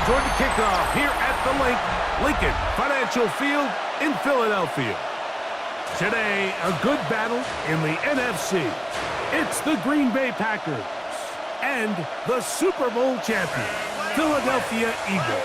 toward the kickoff here at the Lincoln Financial Field in Philadelphia. Today, a good battle in the NFC. It's the Green Bay Packers and the Super Bowl champion, Philadelphia Eagles.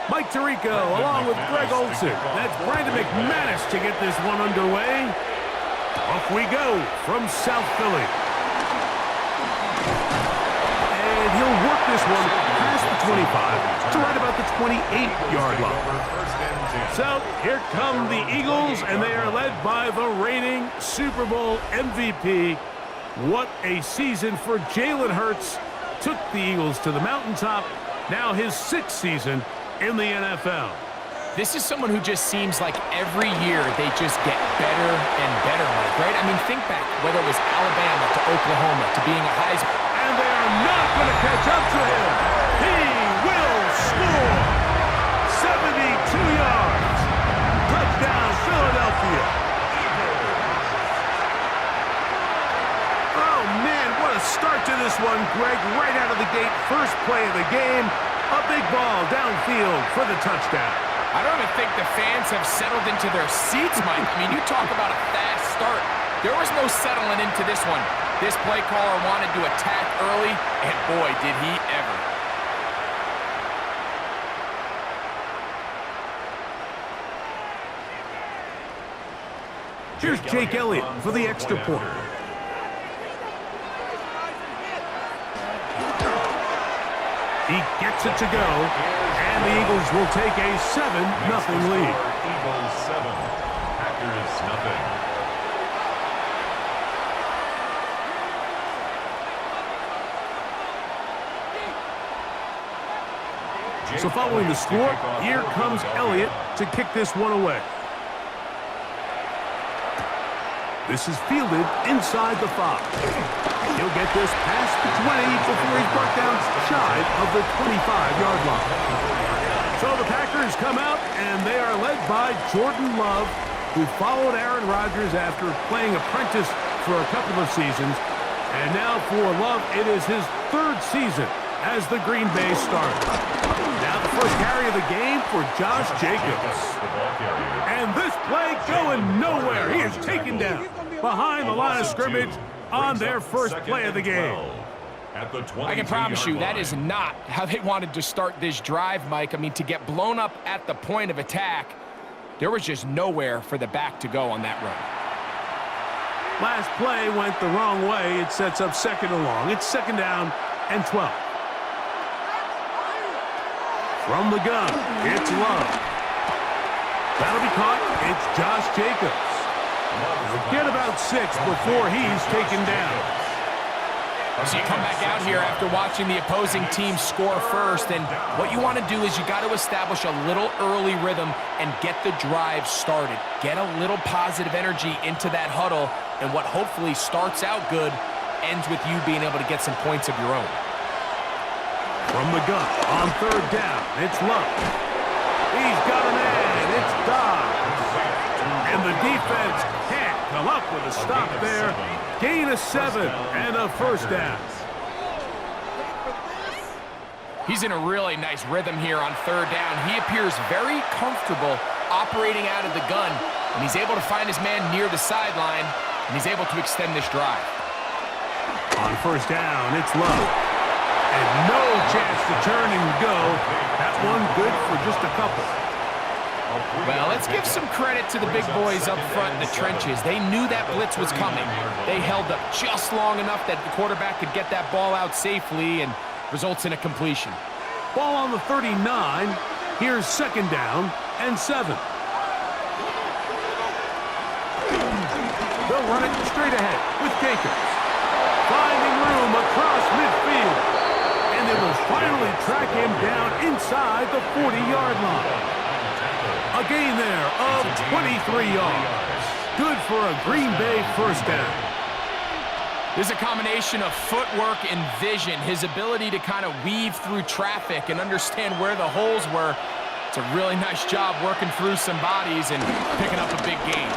Mike Tirico along with Greg Olsen. That's Brandon McManus to get this one underway. Off we go from South Philly. And he'll work this one past the 25 to right about the 28-yard line. So here come the Eagles, and they are led by the reigning Super Bowl MVP. What a season for Jalen Hurts. Took the Eagles to the mountaintop. Now his 6th season in the NFL. This is someone who just seems like every year they just get better and better, Mike, right? I mean, think back, whether it was Alabama to Oklahoma to being a Heisman. And they are not going to catch up to him. He will score. 72 yards. Touchdown, Philadelphia. Oh, man, what a start to this one, Greg. Right out of the gate, first play of the game. A big ball downfield for the touchdown. I don't even think the fans have settled into their seats, Mike. I mean, you talk about a fast start. There was no settling into this one. This play caller wanted to attack early, and boy, did he ever. Here's Jake Elliott for the extra point. He gets it to go, and the Eagles will take a 7-0 lead. Eagles 7, Packers nothing. So following the score, here comes Elliott to kick this one away. This is fielded inside the 5. He'll get this past the 20 before he's brought down shy of the 25-yard line. So the Packers come out, and they are led by Jordan Love, who followed Aaron Rodgers after playing apprentice for a couple of seasons. And now for Love, it is his 3rd season as the Green Bay starter. Now the first carry of the game for Josh Jacobs. And this play going nowhere. He is taken down behind the line of scrimmage on their first play of the game. I can promise you that is not how they wanted to start this drive, Mike. I mean, to get blown up at the point of attack, there was just nowhere for the back to go on that run. Last play went the wrong way. It sets up 2nd and long. It's 2nd down and 12. From the gun, it's Love. That'll be caught. It's Josh Jacobs. Get about 6 before he's taken down. So you come back out here after watching the opposing team score first, and what you want to do is you got to establish a little early rhythm and get the drive started. Get a little positive energy into that huddle, and what hopefully starts out good ends with you being able to get some points of your own. From the gun, on 3rd down, it's Love. He's got a man, it's Dobbs. And the defense can't come up with a stop there. Gain of 7 and a 1st down. He's in a really nice rhythm here on 3rd down. He appears very comfortable operating out of the gun, and he's able to find his man near the sideline, and he's able to extend this drive. On 1st down, it's Love. And no chance to turn and go. That one good for just a couple. Well, let's give some credit to the big boys up front in the trenches. They knew that blitz was coming. They held up just long enough that the quarterback could get that ball out safely and results in a completion. Ball on the 39. Here's 2nd down and 7. They'll run it straight ahead with Jacobs. Finding room across midfield. And And they will finally track him down inside the 40-yard line. A gain there of 23 yards. Good for a Green Bay first down. There's a combination of footwork and vision, his ability to kind of weave through traffic and understand where the holes were. It's a really nice job working through some bodies and picking up a big gain.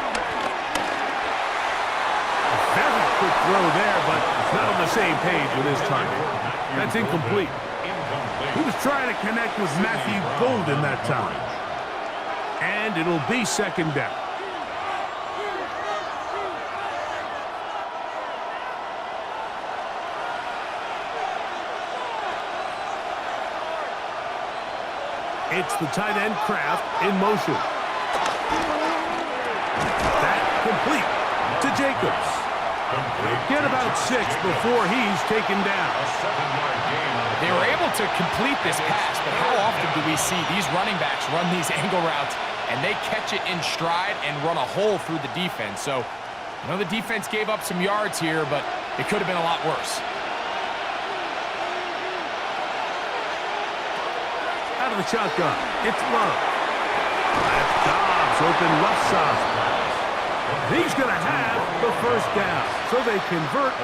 Very quick throw there, but not on the same page with his target. That's incomplete. He was trying to connect with Matthew Golden that time. And it'll be second down. It's the tight end Kraft in motion. That complete to Jacobs. Get about 6 before he's taken down. They were able to complete this pass, but how often do we see these running backs run these angle routes and they catch it in stride and run a hole through the defense? So, I know the defense gave up some yards here, but it could have been a lot worse. Out of the shotgun, it's Love. That's Dobbs open left side. He's going to have the first down. So they convert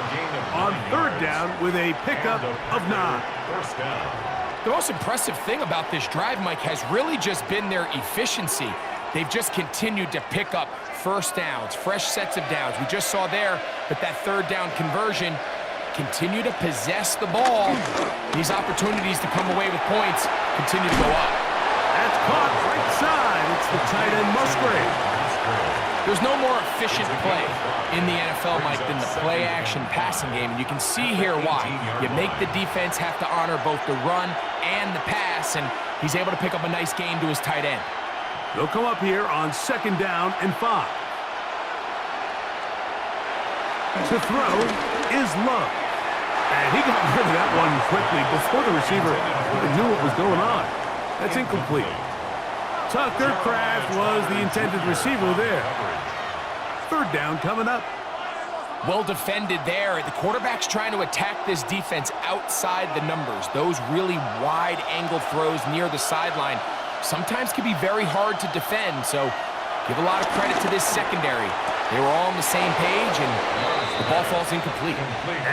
on third down with a pickup of 9. First down. The most impressive thing about this drive, Mike, has really just been their efficiency. They've just continued to pick up first downs, fresh sets of downs. We just saw there that third down conversion, continue to possess the ball. These opportunities to come away with points continue to go up. That's caught right side. It's the tight end Musgrave. There's no more efficient play in the NFL, Mike, than the play-action passing game, and you can see here why. You make the defense have to honor both the run and the pass, and he's able to pick up a nice gain to his tight end. They'll come up here on second down and 5. To throw is Love. And he got rid of that one quickly before the receiver even knew what was going on. That's incomplete. Tucker Kraft was the intended receiver there. Third down coming up. Well defended there. The quarterback's trying to attack this defense outside the numbers. Those really wide angle throws near the sideline sometimes can be very hard to defend, so give a lot of credit to this secondary. They were all on the same page, and the ball falls incomplete.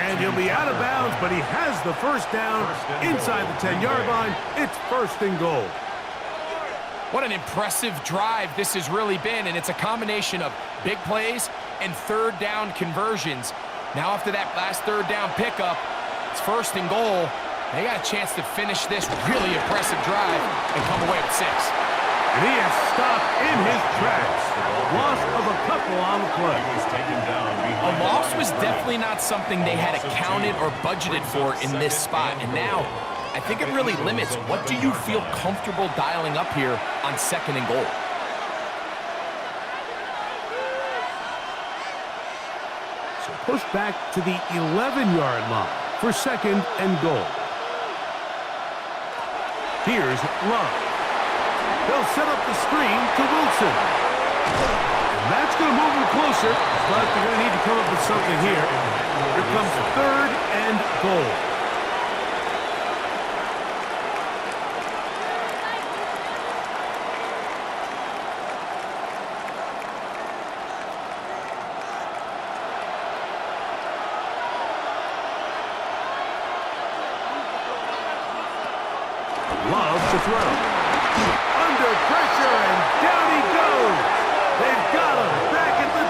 And he'll be out of bounds, but he has the first down inside the 10-yard line. It's first and goal. What an impressive drive this has really been, and it's a combination of big plays and third down conversions. Now after that last third down pickup, it's first and goal. They got a chance to finish this really impressive drive and come away with 6. And he is stopped in his tracks. Loss of a couple on the play. A loss was definitely not something they had accounted or budgeted for in this spot, and now I think it really limits what do you feel comfortable dialing up here on second and goal. So push back to the 11-yard line for second and goal. Here's Love. They'll set up the screen to Wilson. And that's going to move him closer, but they're going to need to come up with something here. Here comes third and goal. Love to throw. Under pressure, and down he goes. They've got him back at the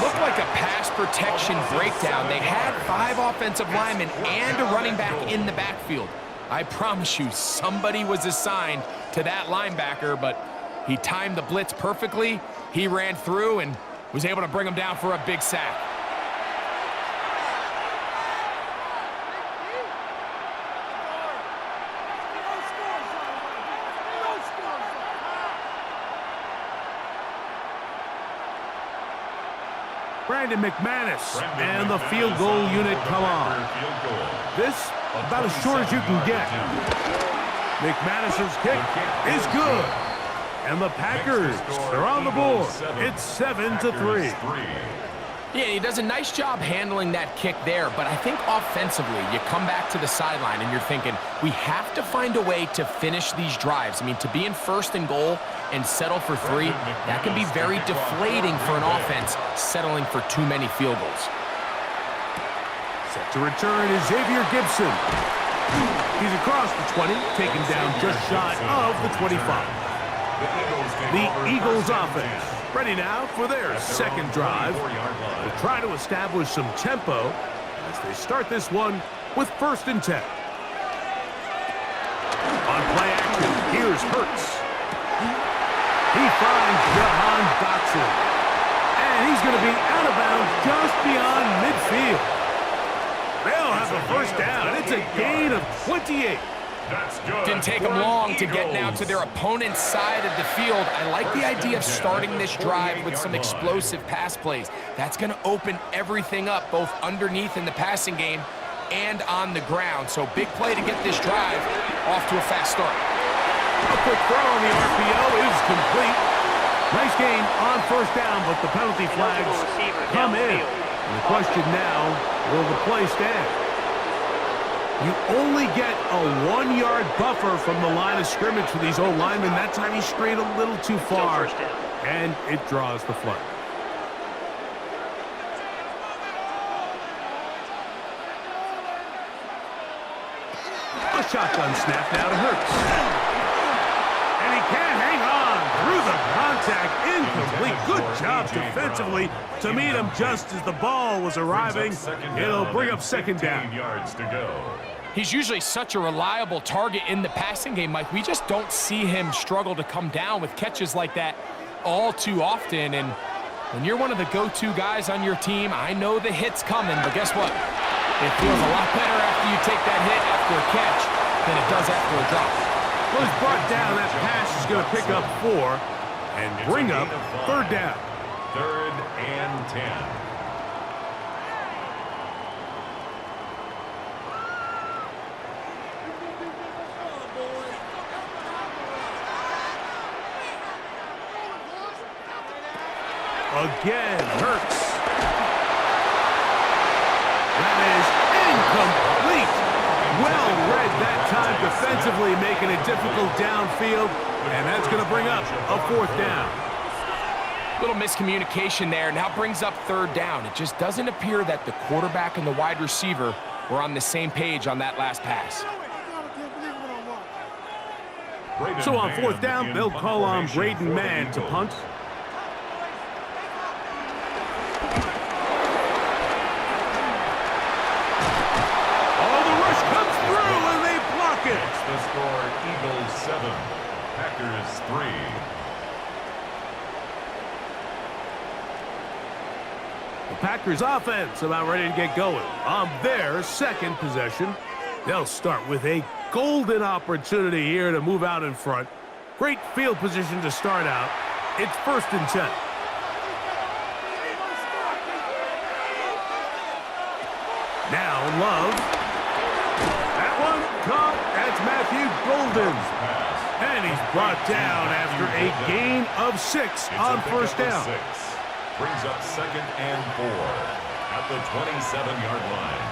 10. Looked like a pass protection breakdown. They had 5 offensive linemen and a running back in the backfield. I promise you, somebody was assigned to that linebacker, but he timed the blitz perfectly. He ran through and was able to bring him down for a big sack. Brandon McManus and the field goal unit come on. This about as short as you can get. McManus's kick is good. And the Packers are on the board. It's 7-3. Yeah, he does a nice job handling that kick there, but I think offensively, you come back to the sideline and you're thinking, we have to find a way to finish these drives. I mean, to be in 1st and goal and settle for 3, that can be very deflating for an offense settling for too many field goals. Set to return is Xavier Gibson. He's across the 20, taken down just shy of the 25. The Eagles offense ready now for their 2nd drive. They'll try to establish some tempo as they start this one with 1st and 10. On play action, here's Hurts. He finds Jahan Dotson. And he's going to be out of bounds just beyond midfield. They'll have a 1st down. It's a gain of 28. Didn't take them long to get now to their opponent's side of the field. I like the idea of starting this drive with some explosive pass plays. That's going to open everything up, both underneath in the passing game and on the ground. So big play to get this drive off to a fast start. A quick throw on the RPO is complete. Nice gain on 1st down, but the penalty flags come in. And the question now, will the play stand? You only get a 1-yard buffer from the line of scrimmage for these old linemen. That time he strayed a little too far, and it draws the flag. A shotgun snap now to Hurts. And he can't hang on through the contact. Incomplete. Good job defensively to meet him just as the ball was arriving. It'll bring up 2nd down. Yards to go. He's usually such a reliable target in the passing game, Mike. We just don't see him struggle to come down with catches like that all too often. And when you're one of the go-to guys on your team, I know the hit's coming, but guess what? It feels a lot better after you take that hit after a catch than it does after a drop. Well, he's brought down. That pass is going to pick up 4 and bring up 3rd down. 3rd and 10. Again, Hurts. That is incomplete. Well read that time defensively, making it difficult downfield, and that's going to bring up a 4th down. Little miscommunication there. Now brings up 3rd down. It just doesn't appear that the quarterback and the wide receiver were on the same page on that last pass. So on 4th down, they'll call on Braden Mann to punt. The score, Eagles 7, Packers 3. The Packers offense about ready to get going on their 2nd possession. They'll start with a golden opportunity here to move out in front. Great field position to start out. It's 1st and 10. Now Love. That one caught. That's Matthew Golden. And he's brought down after a gain of 6 on 1st down. Brings up 2nd and 4 at the 27-yard line.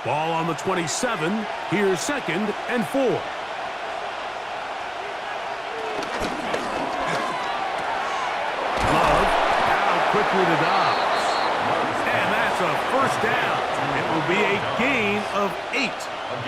Ball on the 27. Here's 2nd and 4. Love now quickly to Dobbs. And that's a 1st down. It will be a gain of 8. A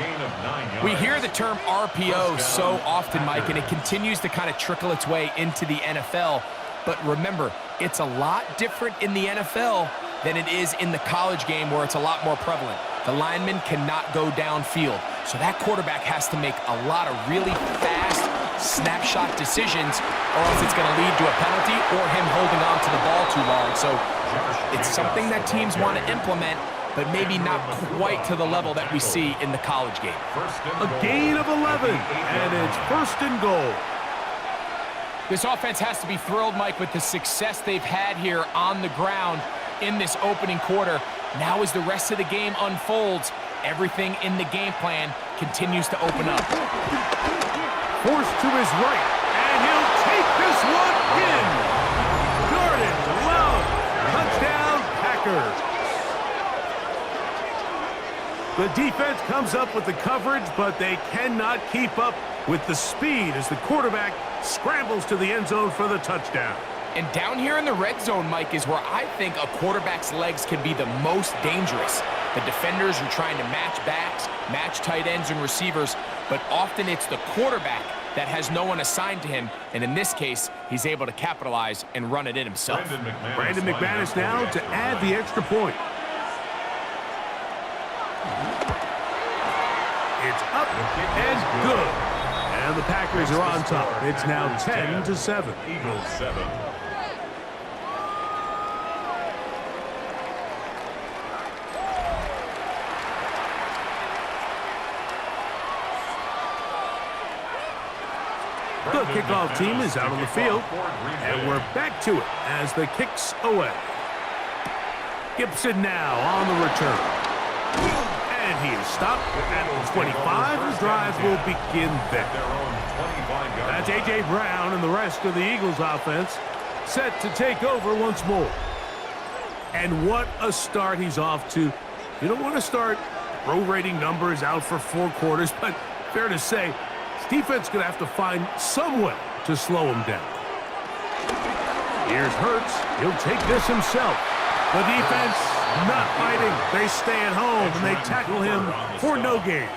gain of 9 yards. We hear the term RPO so often, Mike, and it continues to kind of trickle its way into the NFL. But remember, it's a lot different in the NFL than it is in the college game where it's a lot more prevalent. The lineman cannot go downfield, so that quarterback has to make a lot of really fast snapshot decisions, or else it's going to lead to a penalty or him holding on to the ball too long. So it's something that teams want to implement, but maybe not quite to the level that we see in the college game. A gain of 11, and it's 1st and goal. This offense has to be thrilled, Mike, with the success they've had here on the ground in this opening quarter. Now as the rest of the game unfolds, everything in the game plan continues to open up. Forced to his right, and he'll take this one in. Packers. The defense comes up with the coverage, but they cannot keep up with the speed as the quarterback scrambles to the end zone for the touchdown. And down here in the red zone, Mike, is where I think a quarterback's legs can be the most dangerous. The defenders are trying to match backs, match tight ends and receivers, but often it's the quarterback that has no one assigned to him, and in this case, he's able to capitalize and run it in himself. Brandon McManus now to add the extra point. It's up and good. And the Packers are on top. It's now 10-7. Eagles 7. The kickoff team is out on the field, and we're back to it as the kick's away. Gibson now on the return. And he is stopped at the 25. The drive will begin there. That's A.J. Brown and the rest of the Eagles offense set to take over once more. And what a start he's off to. You don't want to start prorating numbers out for 4 quarters, but fair to say, his defense going to have to find some way to slow him down. Here's Hurts. He'll take this himself. The defense not fighting. They stay at home, and they tackle him for no gain.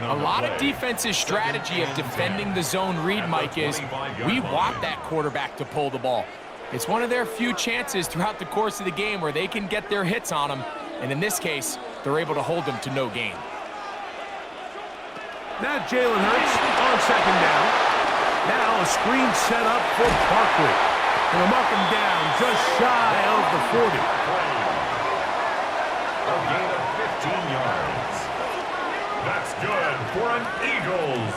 A lot of defense's strategy of defending the zone read, Mike, is we want that quarterback to pull the ball. It's one of their few chances throughout the course of the game where they can get their hits on him, and in this case, they're able to hold them to no gain. Now Jalen Hurts on second down. Now a screen set up for Barkley. And they'll mark him down just shy of the 40. A gain of 15 yards. That's good for an Eagles.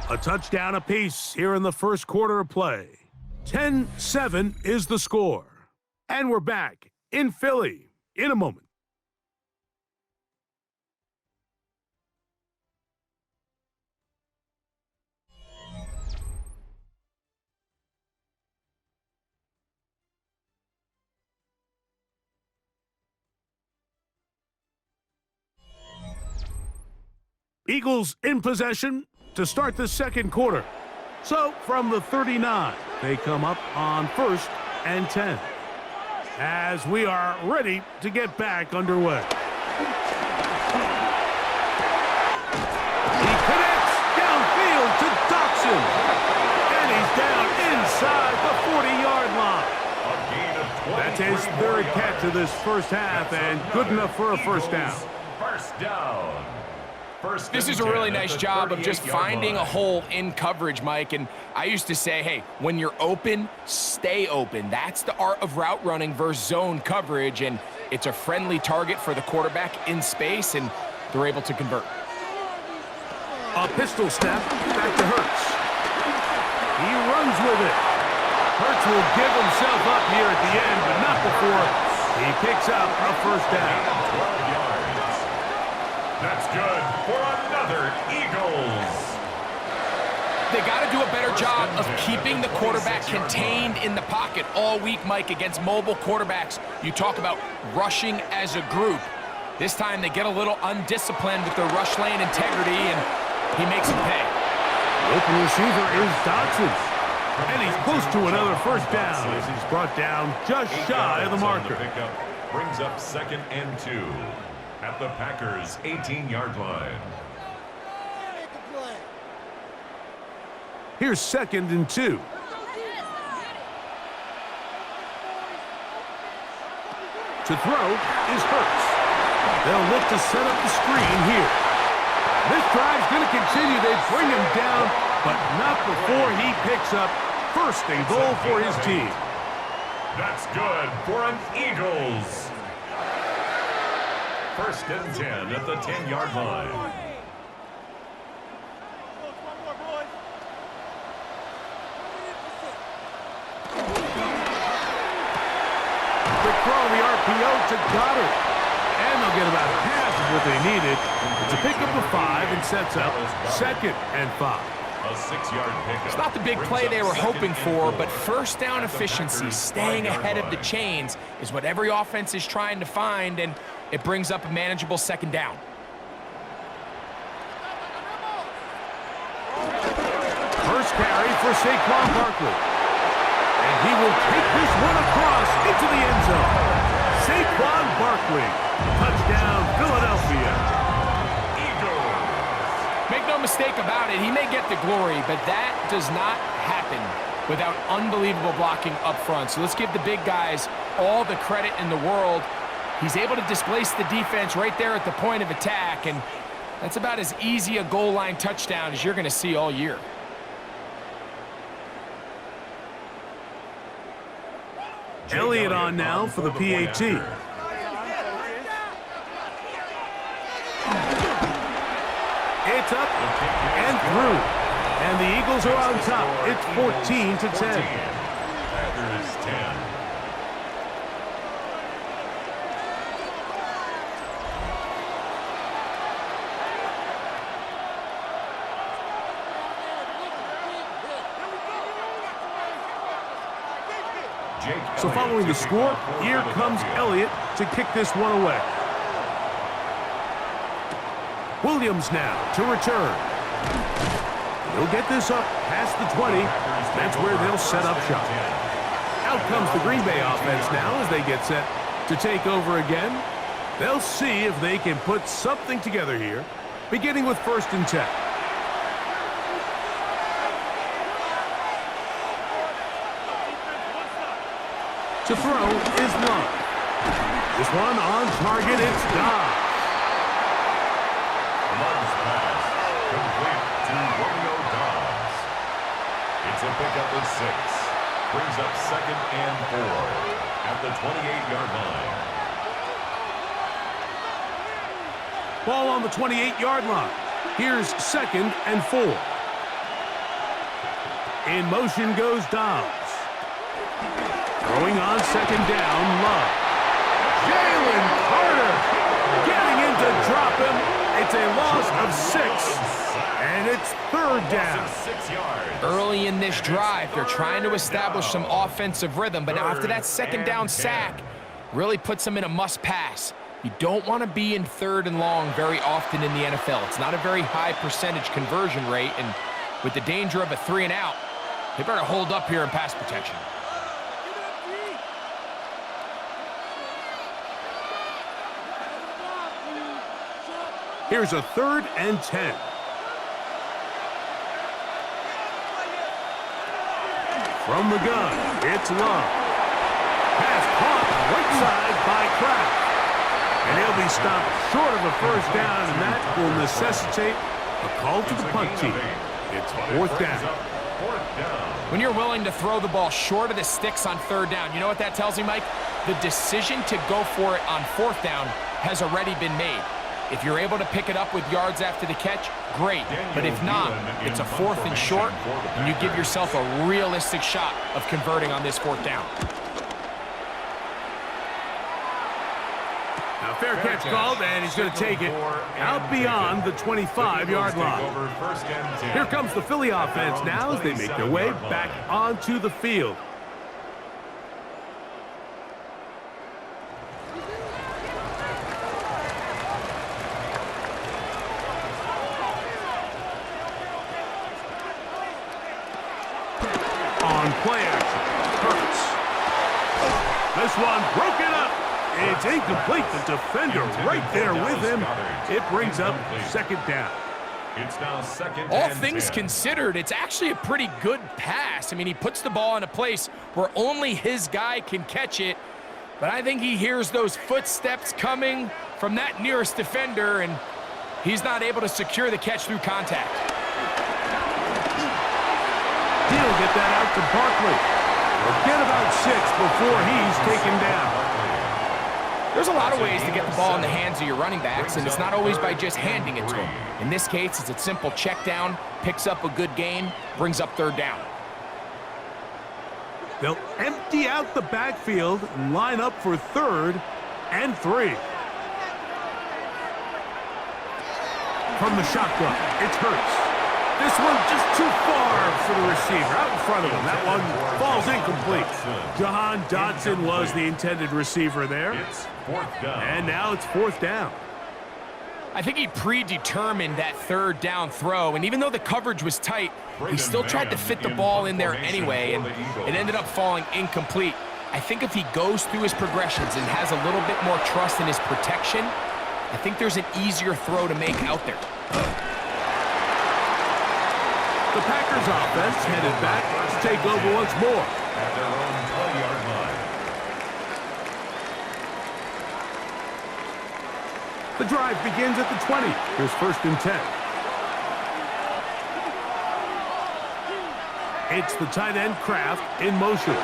A touchdown apiece here in the first quarter of play. 10-7 is the score. And we're back in Philly in a moment. Eagles in possession to start the second quarter. So from the 39, they come up on 1st and 10. As we are ready to get back underway. He connects downfield to Dotson. And he's down inside the 40-yard line. That's his 3rd catch of this first half and good enough for a first down. First down. This is a really nice job of just finding a hole in coverage, Mike. And I used to say, hey, when you're open, stay open. That's the art of route running versus zone coverage. And it's a friendly target for the quarterback in space, and they're able to convert. A pistol snap back to Hurts. He runs with it. Hurts will give himself up here at the end, but not before he picks up a first down. 12 yards. That's good for another Eagles. They got to do a better job of keeping the quarterback contained in the pocket all week, Mike, against mobile quarterbacks. You talk about rushing as a group. This time they get a little undisciplined with their rush lane integrity, and he makes it pay. The open receiver is Dotson. And he's close to another first down as he's brought down just shy of the marker. Brings up 2nd and 2 at the Packers' 18-yard line. Here's 2nd and 2. To throw is Hurts. They'll look to set up the screen here. This drive's going to continue. They bring him down, but not before he picks up 1st and goal for his team. That's good for an Eagles. 1st and 10 at the 10-yard line. Quick throw on the RPO to Goddard. And they'll get about half of what they needed. It's a pickup of 5 and sets up 2nd and 5. A 6-yard pickup. It's not the big play they were hoping for, but first down efficiency, staying ahead of the chains, is what every offense is trying to find, and it brings up a manageable second down. First carry for Saquon Barkley. And he will take this one across into the end zone. Saquon Barkley. Touchdown, Philadelphia. Make no mistake about it, he may get the glory, but that does not happen without unbelievable blocking up front. So let's give the big guys all the credit in the world. He's able to displace the defense right there at the point of attack, and that's about as easy a goal line touchdown as you're going to see all year. Elliott on now for the PAT. It's up and through. And the Eagles are on top. It's 14-10. Packers 10. So following the score, here comes Elliott to kick this one away. Williams now to return. He'll get this up past the 20. That's where they'll set up shop. Out comes the Green Bay offense now as they get set to take over again. They'll see if they can put something together here, beginning with 1st and 10. To throw is Love. This one on target, it's Dobbs. Love's pass complete to Romeo Dobbs. It's a pickup of 6. Brings up 2nd and 4 at the 28-yard line. Ball on the 28-yard line. Here's 2nd and 4. In motion goes Dobbs. Throwing on 2nd down, Love. Jalen Carter getting in to drop him. It's a loss of 6, and it's 3rd down. 6 yards. Early in this drive, they're trying to establish some offensive rhythm, but now after that 2nd down sack, really puts them in a must-pass. You don't want to be in 3rd and long very often in the NFL. It's not a very high percentage conversion rate, and with the danger of a 3 and out, they better hold up here in pass protection. Here's a 3rd and 10. From the gun, it's Love. Pass caught right side by Kraft. And he'll be stopped short of a 1st down, and that will necessitate a call to the punt team. It's 4th down. When you're willing to throw the ball short of the sticks on 3rd down, you know what that tells me, Mike? The decision to go for it on 4th down has already been made. If you're able to pick it up with yards after the catch, great. But if not, it's a 4th and short, and you give yourself a realistic shot of converting on this 4th down. Now fair catch called, and he's going to take it out beyond the 25-yard line. Here comes the Philly offense now as they make their way back onto the field. On play action, Hurts. This one broken up. It's incomplete. The defender right there with him. It brings up 2nd down. It's now 2nd All and things 10. considered, it's actually a pretty good pass. I mean, he puts the ball in a place where only his guy can catch it. But I think he hears those footsteps coming from that nearest defender, and he's not able to secure the catch through contact. He'll get that out to Barkley. He'll get about 6 before he's taken down. There's a lot of ways to get the ball in the hands of your running backs, and it's not always by just handing it to them. In this case, it's a simple check down, picks up a good gain, brings up 3rd down. They'll empty out the backfield and line up for 3rd and 3. From the shotgun, it's Hurts. This one just too far for the receiver, out in front of him. That one falls incomplete. Jahan Dotson was the intended receiver there. It's 4th down. And now it's 4th down. I think he predetermined that 3rd down throw, and even though the coverage was tight, he still tried to fit the ball in there anyway, and it ended up falling incomplete. I think if he goes through his progressions and has a little bit more trust in his protection, I think there's an easier throw to make out there. The Packers offense headed back to take over once more. At their own 20-yard line. The drive begins at the 20. Here's 1st and 10. It's the tight end Kraft in motion.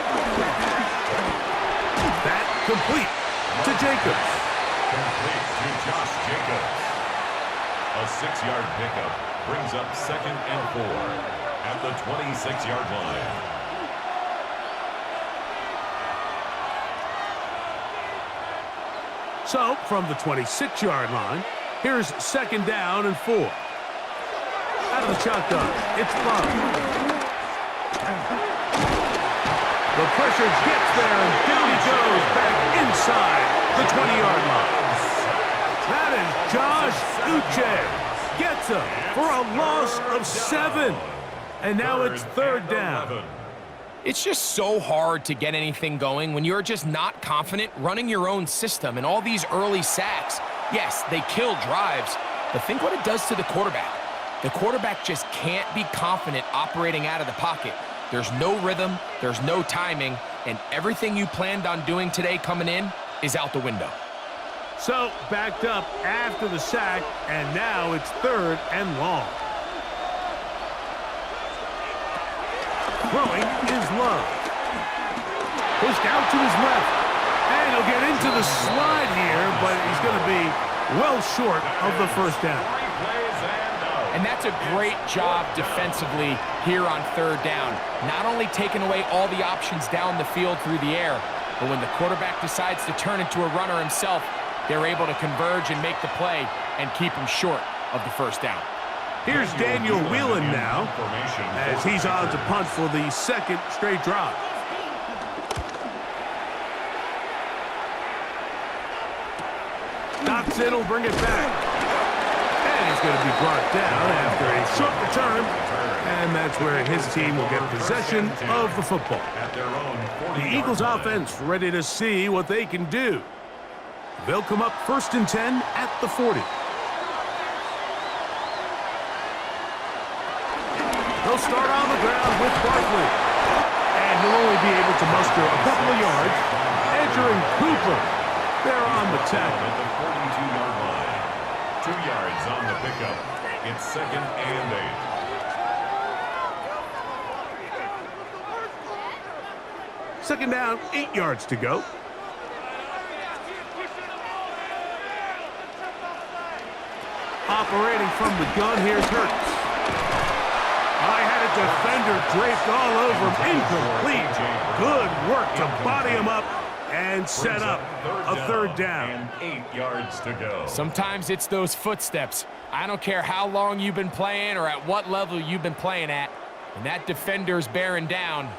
That complete to Jacobs. Complete to Josh Jacobs. A 6-yard pickup brings up 2nd and 4 at the 26-yard line. So, from the 26-yard line, here's 2nd down and 4. Out of the shotgun, it's Love. The pressure gets there, and down he goes back inside the 20-yard line. That is Josh Uche. Gets him for a loss of 7. And now it's 3rd down. It's just so hard to get anything going when you're just not confident running your own system, and all these early sacks, yes, they kill drives, but think what it does to the quarterback. The quarterback just can't be confident operating out of the pocket. There's no rhythm, there's no timing, and everything you planned on doing today coming in is out the window. So, backed up after the sack, and now it's 3rd and long. Throwing is Love. Pushed out to his left. And he'll get into the slide here, but he's going to be well short of the 1st down. And that's a great job defensively here on 3rd down. Not only taking away all the options down the field through the air, but when the quarterback decides to turn into a runner himself, they're able to converge and make the play and keep him short of the 1st down. Here's Daniel Whelan now, as he's on to punt for the 2nd straight drive. Dotson will bring it back. And he's going to be brought down after a short return. And that's where his team will get possession of the football. The Eagles offense ready to see what they can do. They'll come up 1st and 10 at the 40. They'll start on the ground with Barkley. And he'll only be able to muster a couple of yards. Entering Cooper. They're on the tackle. At the 42-yard line. 2 yards on the pickup. It's 2nd and 8. 2nd down, 8 yards to go. Operating from the gun, here's Hurts. I had a defender draped all over him. Incomplete. Good work to body him up and set up a 3rd down. And 8 yards to go. Sometimes it's those footsteps. I don't care how long you've been playing or at what level you've been playing at. When that defender's bearing down,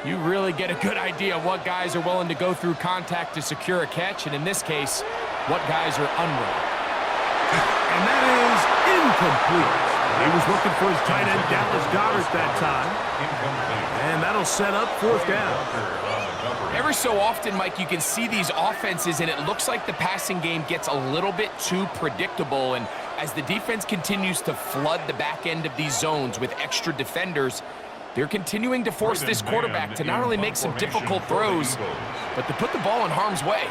you really get a good idea of what guys are willing to go through contact to secure a catch, and in this case, what guys are unwilling. And that is incomplete. He was looking for his tight end, Dallas Goedert, that time. And that'll set up 4th down. Every so often, Mike, you can see these offenses, and it looks like the passing game gets a little bit too predictable. And as the defense continues to flood the back end of these zones with extra defenders, they're continuing to force this quarterback to not only make some difficult throws, but to put the ball in harm's way.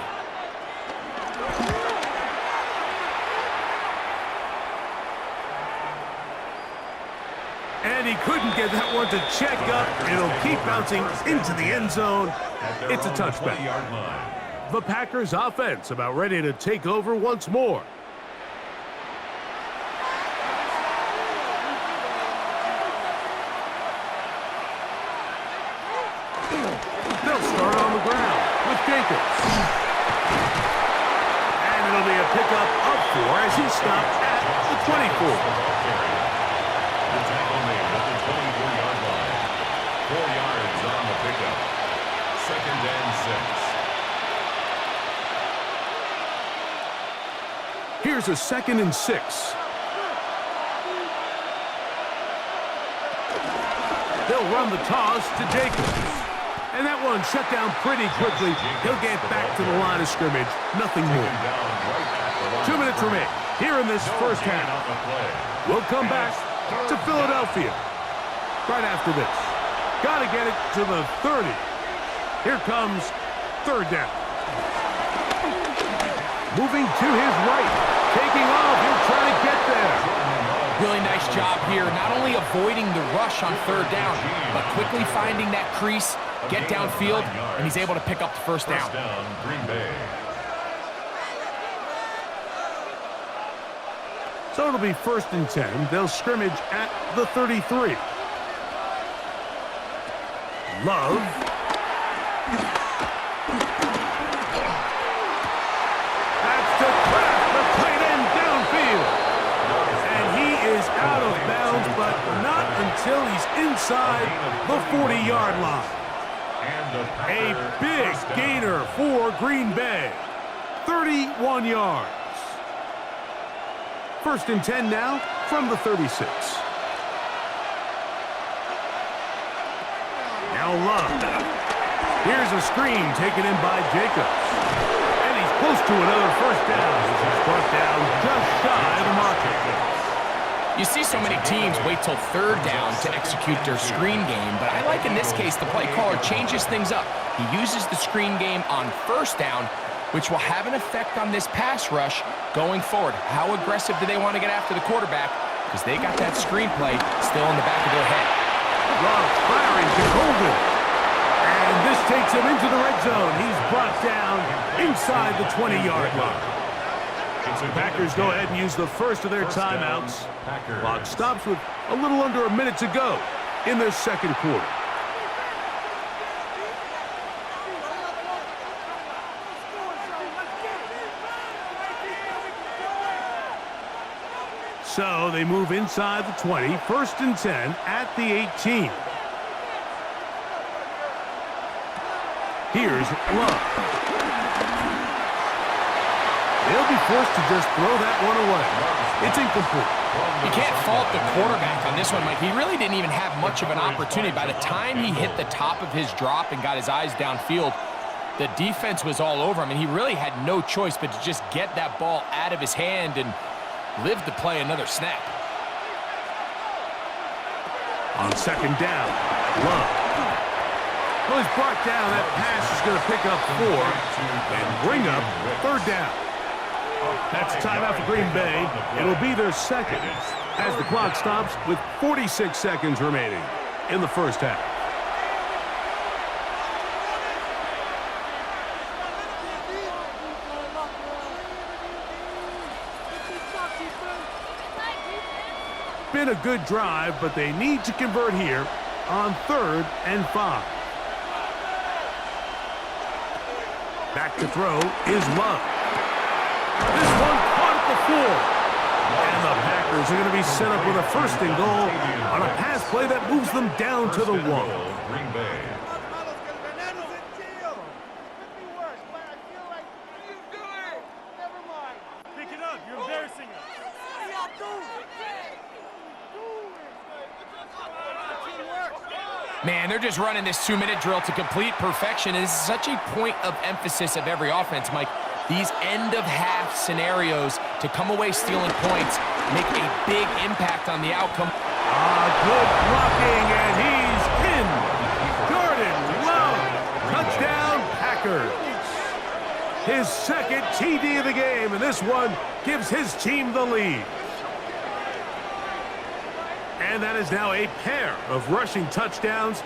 And he couldn't get that one to check up. It'll keep bouncing into the end zone. It's a touchback. The Packers offense about ready to take over once more. They'll start on the ground with Jacobs. And it'll be a pickup of 4 as he stops at the 24. Here's a 2nd and 6. They'll run the toss to Jacobs. And that one shut down pretty quickly. He'll get back to the line of scrimmage. Nothing more. 2 minutes remain here in this first half. We'll come back to Philadelphia right after this. Got to get it to the 30. Here comes 3rd down. Moving to his right. Taking off. He'll try to get there. Really nice job here, not only avoiding the rush on 3rd down, but quickly finding that crease, get downfield, and he's able to pick up the first down. Green Bay. So it'll be 1st and 10. They'll scrimmage at the 33. Love. That's to Kraft, the tight end downfield. And he is out of bounds, but not until he's inside the 40-yard line. A big gainer for Green Bay. 31 yards. 1st and 10 now from the 36. Now Love. Here's a screen taken in by Jacobs. And he's close to another first down. He's brought down just shy of the marker. You see so many teams wait till 3rd down to execute their screen game, but I like in this case the play caller changes things up. He uses the screen game on 1st down, which will have an effect on this pass rush going forward. How aggressive do they want to get after the quarterback? Because they got that screen play still in the back of their head. Love firing to Golden. And this takes him into the red zone. He's brought down inside the 20-yard line. The Packers go ahead and use the first of their timeouts. Clock stops with a little under a minute to go in their 2nd quarter. So they move inside the 20, 1st and 10 at the 18. Here's Love. They'll be forced to just throw that one away. It's incomplete. You can't fault the quarterback on this one, Mike. He really didn't even have much of an opportunity. By the time he hit the top of his drop and got his eyes downfield, the defense was all over him, and he really had no choice but to just get that ball out of his hand and live to play another snap. On 2nd down, Love. Well, he's brought down. That pass is going to pick up 4 and bring up 3rd down. That's timeout for Green Bay. It'll be their 2nd as the clock stops with 46 seconds remaining in the first half. Been a good drive, but they need to convert here on 3rd and 5. Back to throw is Love. This one caught at the floor. And the Packers are going to be set up with a 1st and goal on a pass play that moves them down to the 1. Green Bay. Pick it up. You're embarrassing us. Man, they're just running this 2-minute drill to complete perfection. And this is such a point of emphasis of every offense, Mike. These end-of-half scenarios to come away stealing points make a big impact on the outcome. Good blocking, and he's in. Jordan Love, touchdown Packers. His 2nd TD of the game, and this one gives his team the lead. And that is now a pair of rushing touchdowns.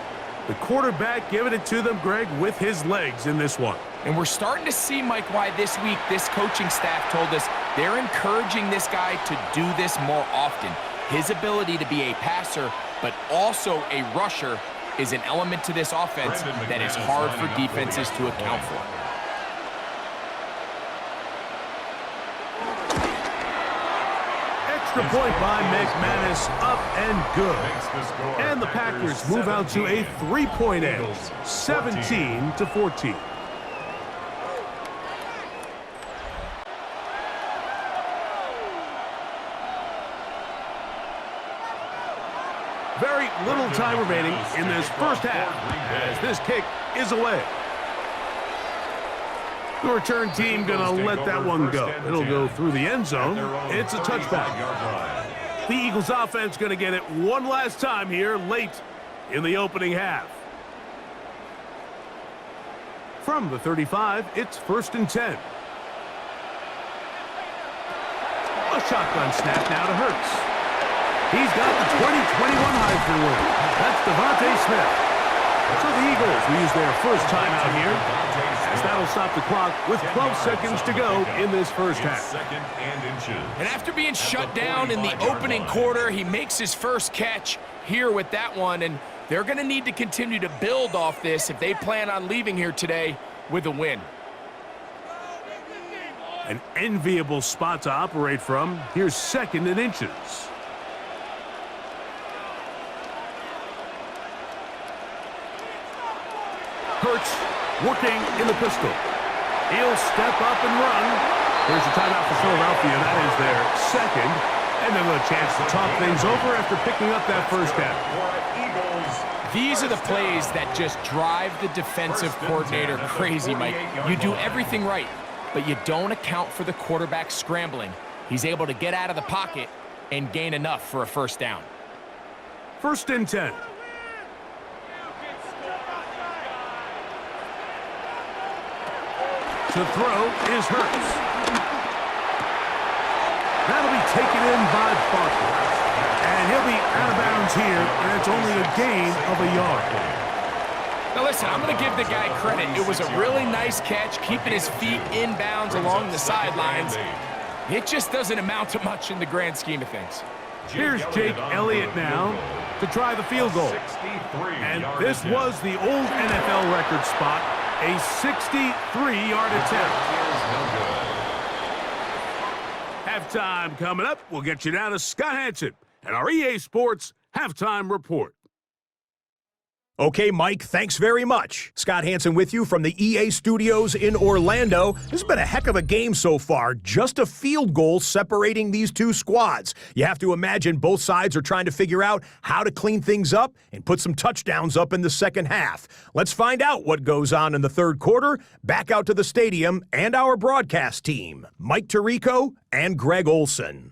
The quarterback giving it to them, Greg, with his legs in this one. And we're starting to see, Mike, why this week this coaching staff told us they're encouraging this guy to do this more often. His ability to be a passer, but also a rusher, is an element to this offense that is hard for defenses to account for. Extra point by McManus, up and good. And the Packers move out to a 3-point edge, 17-14. Very little time remaining in this first half as this kick is away. The return team going to let that one go. It'll go through the end zone. It's a touchback. The Eagles offense going to get it one last time here late in the opening half. From the 35, it's 1st and 10. A shotgun snap now to Hurts. He's got the 2021 Heisman winner. That's Devontae Smith. So the Eagles will use their first timeout here, as that'll stop the clock with 12 seconds to go in this first half. And after being shut down in the opening quarter, he makes his first catch here with that one, and they're going to need to continue to build off this if they plan on leaving here today with a win. An enviable spot to operate from. Here's 2nd and inches. Hurts working in the pistol. He'll step up and run. Here's a timeout for Philadelphia. That is their 2nd. And then a chance to talk things over after picking up that first down. These are the plays that just drive the defensive coordinator crazy, Mike. You do everything right, but you don't account for the quarterback scrambling. He's able to get out of the pocket and gain enough for a first down. 1st and 10. To throw is Hurts. That'll be taken in by Barkley. And he'll be out of bounds here, and it's only a gain of a yard. Now listen, I'm going to give the guy credit. It was a really nice catch, keeping his feet in bounds along the sidelines. It just doesn't amount to much in the grand scheme of things. Here's Jake Elliott now to try the field goal. And this was the old NFL record spot, a 63-yard attempt. Halftime coming up. We'll get you down to Scott Hanson and our EA Sports Halftime Report. Okay, Mike, thanks very much. Scott Hanson with you from the EA Studios in Orlando. This has been a heck of a game so far. Just a field goal separating these two squads. You have to imagine both sides are trying to figure out how to clean things up and put some touchdowns up in the second half. Let's find out what goes on in the third quarter. Back out to the stadium and our broadcast team, Mike Tirico and Greg Olson.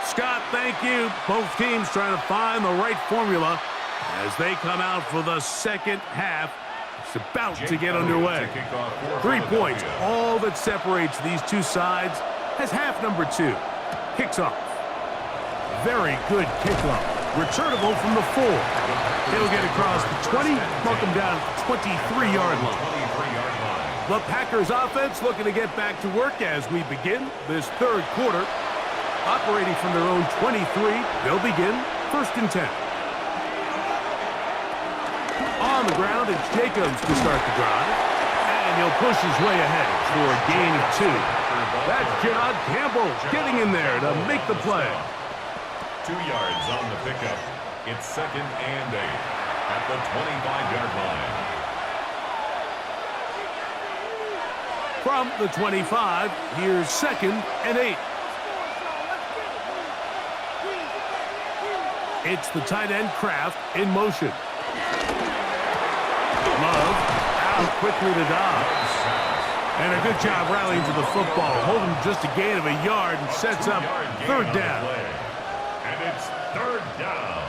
Scott, thank you. Both teams trying to find the right formula as they come out for the second half. It's about to get underway. 3 points, all that separates these two sides as half number 2 kicks off. Very good kickoff. Returnable from the 4. He'll get across the 20, mark him down at the 23-yard line. The Packers offense looking to get back to work as we begin this third quarter. Operating from their own 23, they'll begin 1st and 10. On the ground, it's Jacobs to start the drive. And he'll push his way ahead for a gain of 2. That's Gerard Campbell getting in there to make the play. 2 yards on the pickup. It's 2nd and 8 at the 25-yard line. From the 25, here's 2nd and 8. It's the tight end Kraft in motion. Love out quickly to Dobbs. And a good job rallying to the football. Holding just a gain of a yard and sets up 3rd down. And it's 3rd down.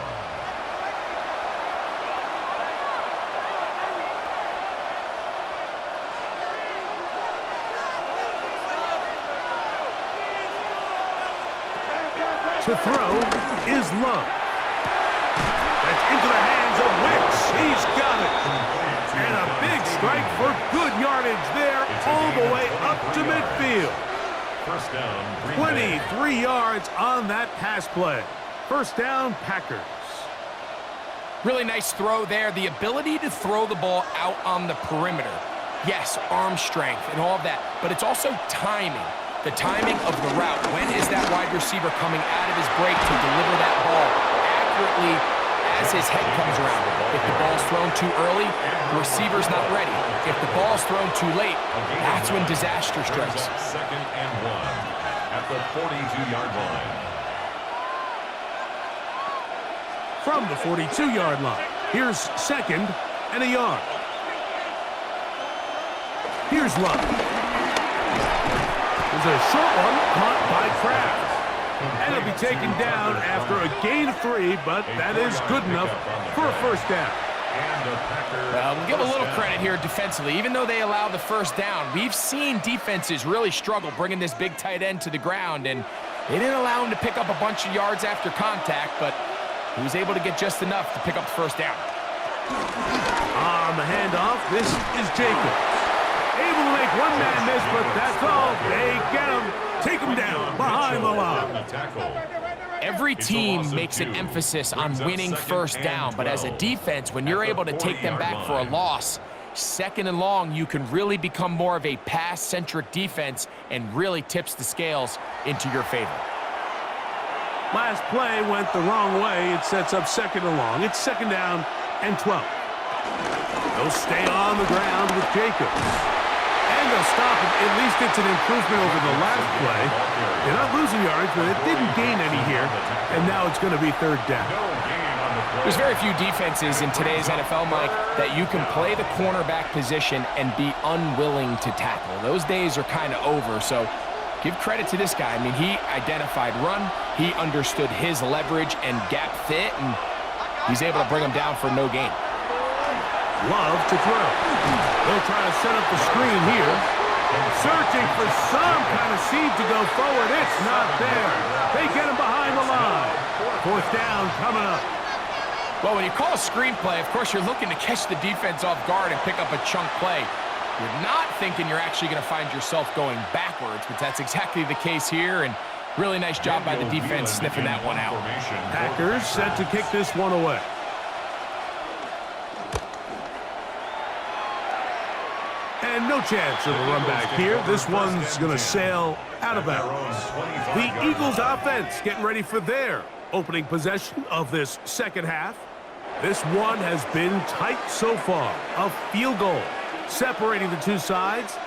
To throw is Love. That's into the hands of Wicks. He's got it. And a big strike for good yardage there all the way up to midfield. 1st down. 23 yards on that pass play. 1st down, Packers. Really nice throw there. The ability to throw the ball out on the perimeter. Yes, arm strength and all of that, but it's also timing. The timing of the route. When is that wide receiver coming out of his break to deliver that ball accurately as his head comes around? If the ball's thrown too early, the receiver's not ready. If the ball's thrown too late, that's when disaster strikes. Second and 1 at the 42-yard line. From the 42-yard line, here's second and a yard. Here's Love. There's a short one caught by Kraft. And it'll be taken down after a gain of 3, but that is good enough for a first down. Well, we'll give a little credit here defensively. Even though they allow the first down, we've seen defenses really struggle bringing this big tight end to the ground, and they didn't allow him to pick up a bunch of yards after contact, but he was able to get just enough to pick up the first down. On the handoff, this is Jacobs. Able to make one man miss, but that's all. They get him. Take him down behind the line. Every team makes an emphasis on winning first down, but as a defense, when you're able to take them back for a loss, second and long, you can really become more of a pass-centric defense and really tips the scales into your favor. Last play went the wrong way. It sets up second and long. It's second down and 12. They'll stay on the ground with Jacobs. And they'll stop it. At least it's an improvement over the last play. They're not losing yards, but it didn't gain any here. And now it's going to be third down. There's very few defenses in today's NFL, Mike, that you can play the cornerback position and be unwilling to tackle. Those days are kind of over, so give credit to this guy. I mean, he identified run, he understood his leverage and gap fit, and he's able to bring him down for no gain. Love to throw. They'll try to set up the screen here. Searching for some kind of seed to go forward. It's not there. They get him behind the line. Fourth down coming up. Well, when you call a screen play, of course, you're looking to catch the defense off guard and pick up a chunk play. You're not thinking you're actually going to find yourself going backwards, but that's exactly the case here, and really nice job by the defense sniffing that one out. Packers set to kick this one away. And no chance of a run back here. This one's going to sail out of bounds. The Eagles offense getting ready for their opening possession of this second half. This one has been tight so far. A field goal separating the two sides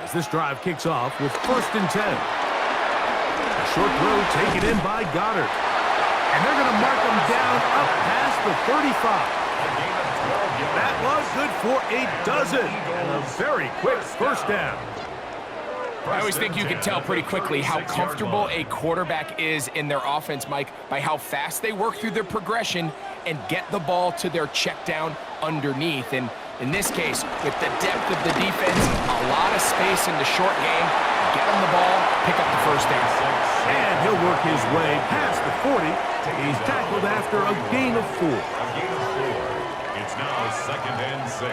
as this drive kicks off with first and 10. A short throw taken in by Goddard. And they're going to mark them down up past the 35. That was good for a dozen. And a very quick first down. I always think you can tell pretty quickly how comfortable a quarterback is in their offense, Mike, by how fast they work through their progression and get the ball to their check down underneath. And in this case, with the depth of the defense, a lot of space in the short game, get him the ball, pick up the first down. And he'll work his way past the 40. He's tackled after a gain of 4. It's now second and 6.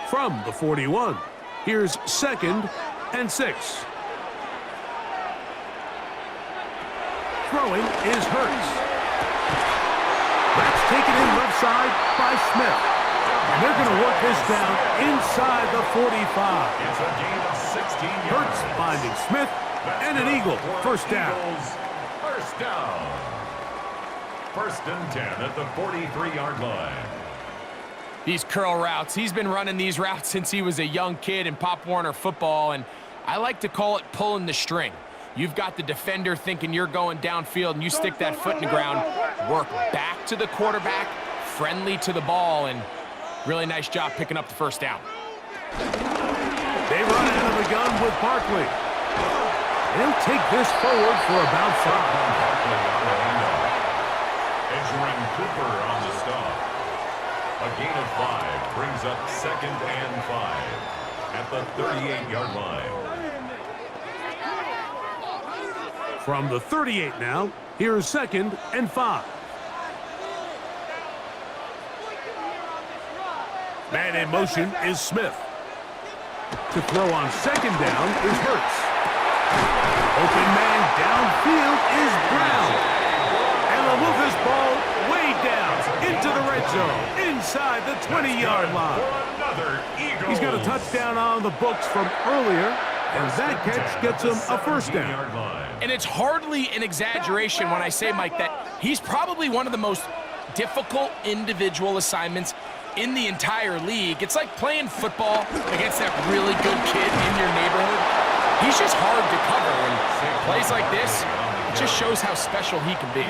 From the 41, here's second and 6. Throwing is Hurts. That's taken in left side by Smith. And they're going to work this down inside the 45. It's a gain of 16 yards. Hurts finding Smith and an Eagle. First down. First down. First and 10 at the 43-yard line. These curl routes, he's been running these routes since he was a young kid in Pop Warner football, and I like to call it pulling the string. You've got the defender thinking you're going downfield, and you stick that foot in the ground, work back to the quarterback, friendly to the ball, and really nice job picking up the first down. They run out of the gun with Barkley. He'll take this forward for about 5. Edgerrin Cooper on the stop. A gain of 5 brings up second and 5 at the 38-yard line. From the 38 now, here's second and 5. Man in motion is Smith. To throw on second down is Hurts. Open man downfield is Brown. And they'll move this ball way down into the red zone, inside the 20-yard line. He's got a touchdown on the books from earlier. And that catch gets him a first down. And it's hardly an exaggeration when I say, Mike, that he's probably one of the most difficult individual assignments in the entire league. It's like playing football against that really good kid in your neighborhood. He's just hard to cover, and plays like this, it just shows how special he can be.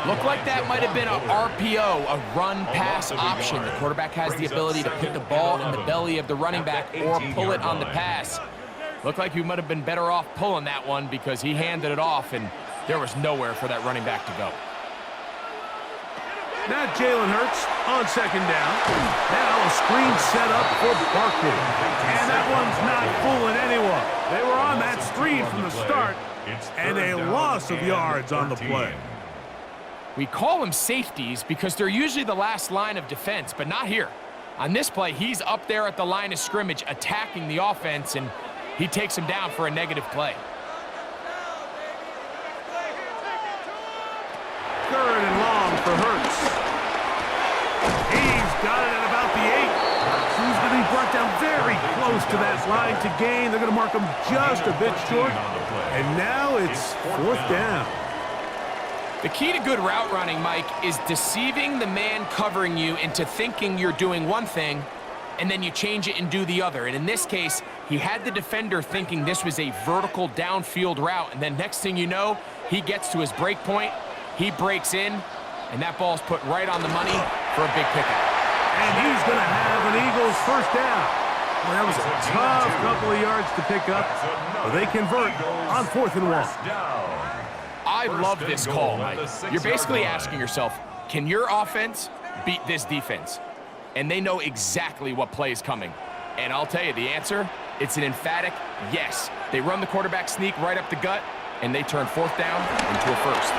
Looked like that might have been a RPO, a run-pass option. The quarterback has the ability to put the ball in the belly of the running back or pull it on the pass. Looked like he might have been better off pulling that one because he handed it off, and there was nowhere for that running back to go. Now Jalen Hurts on second down. Now a screen set up for Barkley. And that one's not fooling anyone. They were on that screen from the start, and a loss of yards on the play. We call them safeties because they're usually the last line of defense, but not here. On this play, he's up there at the line of scrimmage attacking the offense, and he takes him down for a negative play. Third and long for Hurts. He's got it at about the 8. He's going to be brought down very close to that line to gain. They're going to mark him just a bit short. And now it's fourth down. The key to good route running, Mike, is deceiving the man covering you into thinking you're doing one thing, and then you change it and do the other. And in this case, he had the defender thinking this was a vertical downfield route, and then next thing you know, he gets to his break point, he breaks in, and that ball's put right on the money for a big pickup. And he's going to have an Eagles first down. Well, that was a tough couple of yards to pick up, but they convert on 4th and 1. I love this call, Mike. You're basically asking yourself, can your offense beat this defense? And they know exactly what play is coming. And I'll tell you the answer, it's an emphatic yes. They run the quarterback sneak right up the gut, and they turn 4th down into a first.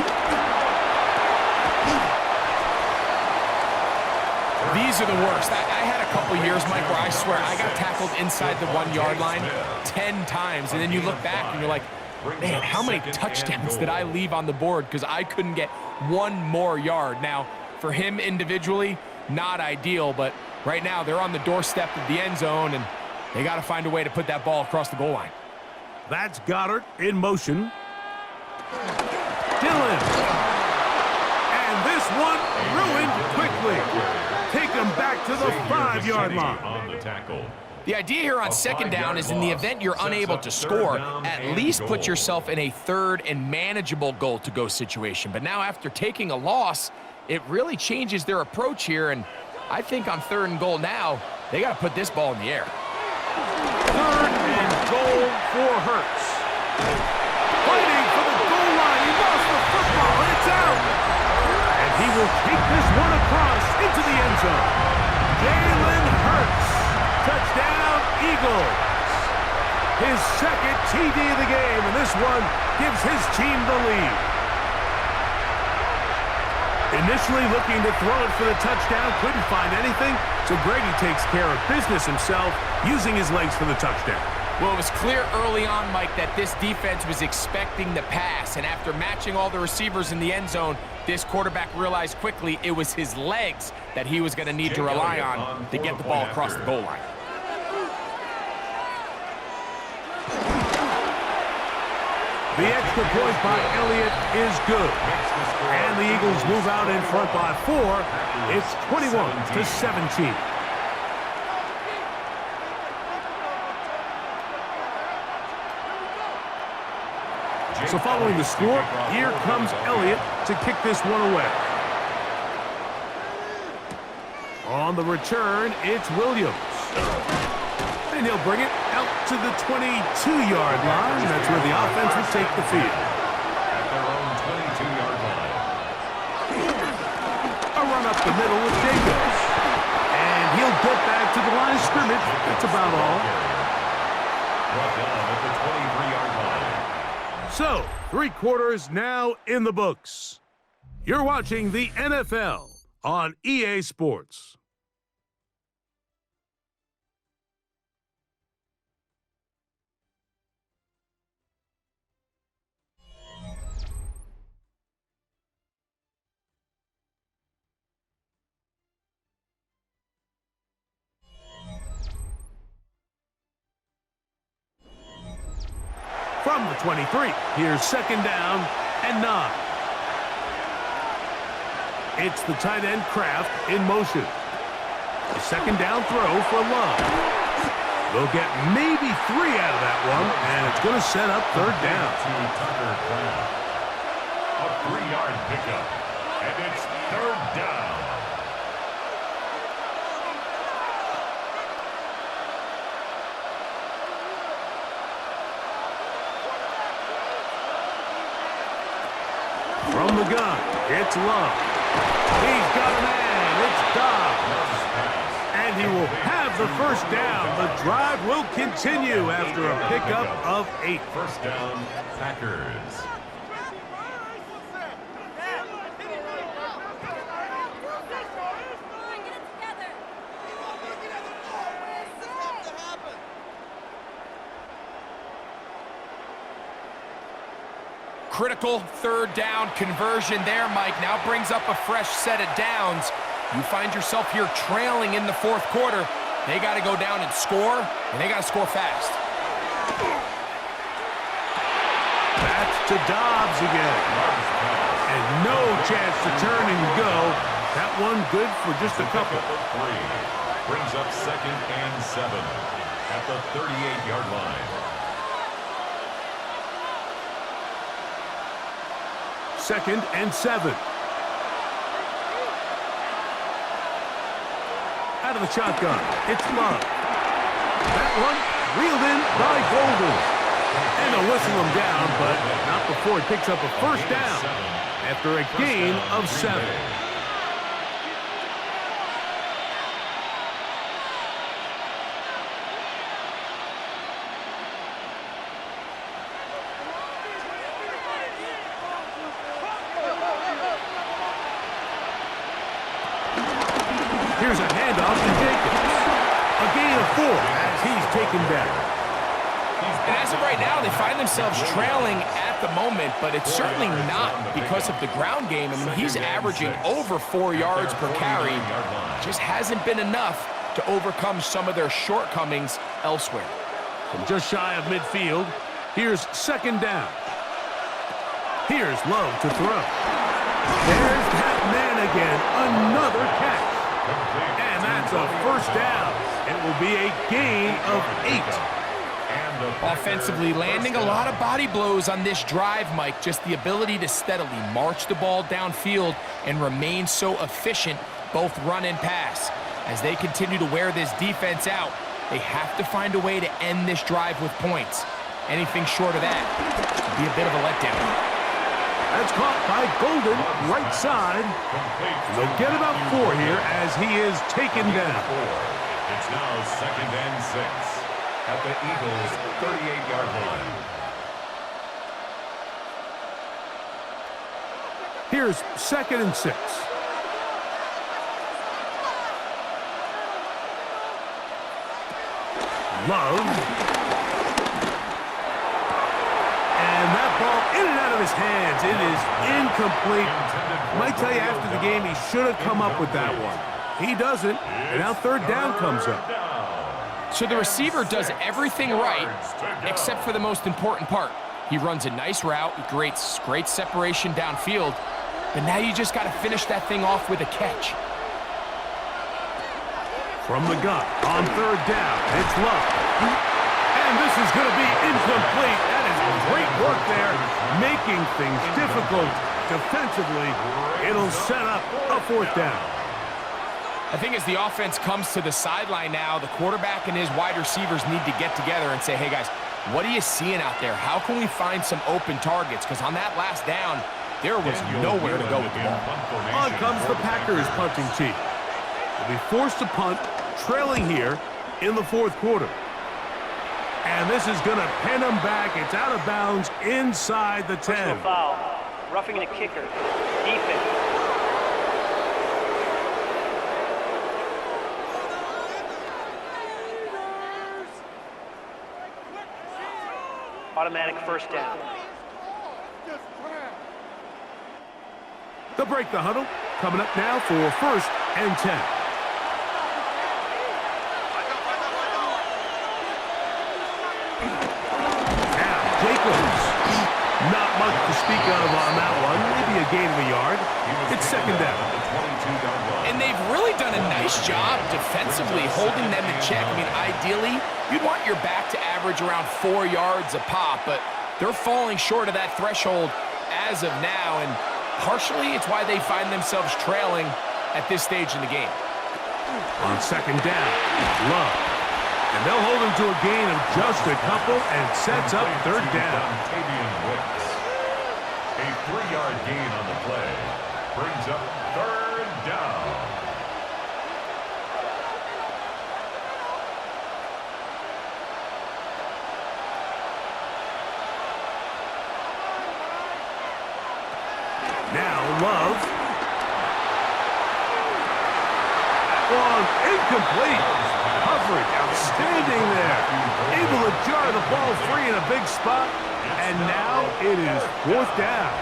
These are the worst. I had a couple years, Mike, where I swear I got tackled inside the 1-yard line 10 times, and then you look back and you're like, man, how many touchdowns did I leave on the board because I couldn't get one more yard? Now, for him individually, not ideal, but right now they're on the doorstep of the end zone, and they got to find a way to put that ball across the goal line. That's Goddard in motion. Dillon. And this one ruined quickly. Take him back to the 5-yard line. On the tackle. The idea here on second down is in the event you're unable to score, at least put yourself in a third and manageable goal-to-go situation. But now after taking a loss, it really changes their approach here, and I think on 3rd and goal now, they got to put this ball in the air. 3rd and goal for Hurts. Fighting for the goal line. He lost the football, and it's out. And he will take this one across into the end zone. Jalen Hurts. Touchdown, Eagles. His second TD of the game, and this one gives his team the lead. Initially looking to throw it for the touchdown, couldn't find anything, so Grady takes care of business himself, using his legs for the touchdown. Well, it was clear early on, Mike, that this defense was expecting the pass, and after matching all the receivers in the end zone, this quarterback realized quickly it was his legs that he was going to need to rely on to get the ball across the goal line. The extra point by Elliott is good. And the Eagles move out in front by 4. It's 21-17. So following the score, here comes Elliott to kick this one away. On the return, it's Williams. And he'll bring it out to the 22-yard line. That's where the offense will take the field. At their own 22-yard line. A run up the middle with Jacobs. And he'll get back to the line of scrimmage. That's about all. Brought down at the 23-yard line. So, 3 quarters now in the books. You're watching the NFL on EA Sports. from the 23. Here's second down and 9. It's the tight end Kraft in motion. A second down throw for Love. They'll get maybe 3 out of that one, and it's going to set up third down. A 3-yard pickup, and it's third down. From the gun, it's Love. He's got a man. It's Dobbs. And he will have the first down. The drive will continue after a pickup of 8. First down, Packers. Critical third down conversion there, Mike. Now brings up a fresh set of downs. You find yourself here trailing in the fourth quarter. They got to go down and score, and they got to score fast. Back to Dobbs again. And no chance to turn and go. That one good for just a couple. Brings up second and 7 at the 38-yard line. Second and 7. Out of the shotgun, it's Love. That one reeled in by Golden. And they'll whistle him down, but not before he picks up a first down after a gain of 7. Here's a handoff to Jenkins. A gain of 4 as he's taken down. And as of right now, they find themselves trailing at the moment, but it's certainly not because of the ground game. I mean, he's averaging over 4 yards per carry. Just hasn't been enough to overcome some of their shortcomings elsewhere. From just shy of midfield, here's second down. Here's Love to throw. There's that man again. Another catch. And that's a first down. It will be a gain of 8. Offensively landing a lot of body blows on this drive, Mike. Just the ability to steadily march the ball downfield and remain so efficient, both run and pass. As they continue to wear this defense out, they have to find a way to end this drive with points. Anything short of that would be a bit of a letdown. That's caught by Golden, right side. They'll get about 4 here as he is taken down. It's now second and 6 at the Eagles' 38-yard line. Here's second and 6. Love. And that ball in and out of his hands. It is incomplete. Might tell you after the game he should have come up with that one. He doesn't, and now third down comes up. So the receiver does everything right except for the most important part. He runs a nice route, he creates great separation downfield, but now you just got to finish that thing off with a catch. From the gun, on third down, it's Love. And this is going to be incomplete. That is great work there, making things difficult defensively. It'll set up a fourth down. I think as the offense comes to the sideline now, the quarterback and his wide receivers need to get together and say, hey guys, what are you seeing out there? How can we find some open targets? Because on that last down, there was nowhere to go with the ball. On comes the Packers punting team. They'll be forced to punt, trailing here in the fourth quarter. And this is going to pin them back. It's out of bounds inside the 10. Personal foul. Roughing the kicker. Defense. Automatic first down. They'll break the huddle. Coming up now for first and 10. Now, Jacob much to speak of on that one. Maybe a gain of a yard. It's second down. And they've really done a nice job defensively holding them in check. I mean, ideally, you'd want your back to average around 4 yards a pop, but they're falling short of that threshold as of now, and partially it's why they find themselves trailing at this stage in the game. On second down, Love. And they'll hold him to a gain of just a couple and sets up third down. A 3-yard gain on the play brings up third down. Now Love. One incomplete. Coverage outstanding there. Able to jar the ball free in a big spot. And now it is fourth down.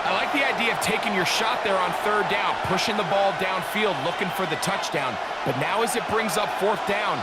I like the idea of taking your shot there on third down, pushing the ball downfield, looking for the touchdown. But now as it brings up fourth down,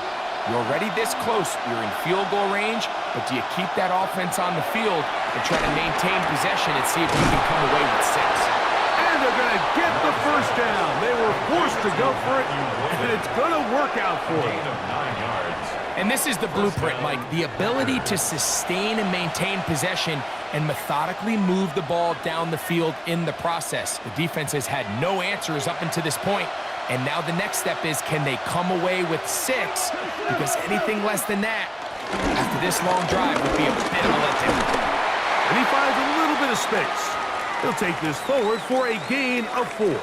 you're already this close. You're in field goal range, but do you keep that offense on the field and try to maintain possession and see if you can come away with 6? And they're going to get the first down. They were forced to go for it, and it's going to work out for them. Gain of 9 yards. And this is the blueprint, Mike. The ability to sustain and maintain possession and methodically move the ball down the field in the process. The defense has had no answers up until this point, and now the next step is, can they come away with 6? Because anything less than that, after this long drive, would be a bit of a letdown. And he finds a little bit of space. He'll take this forward for a gain of 4.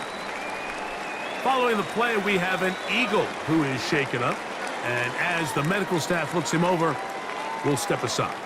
Following the play, we have an Eagle who is shaken up. And as the medical staff looks him over, we'll step aside.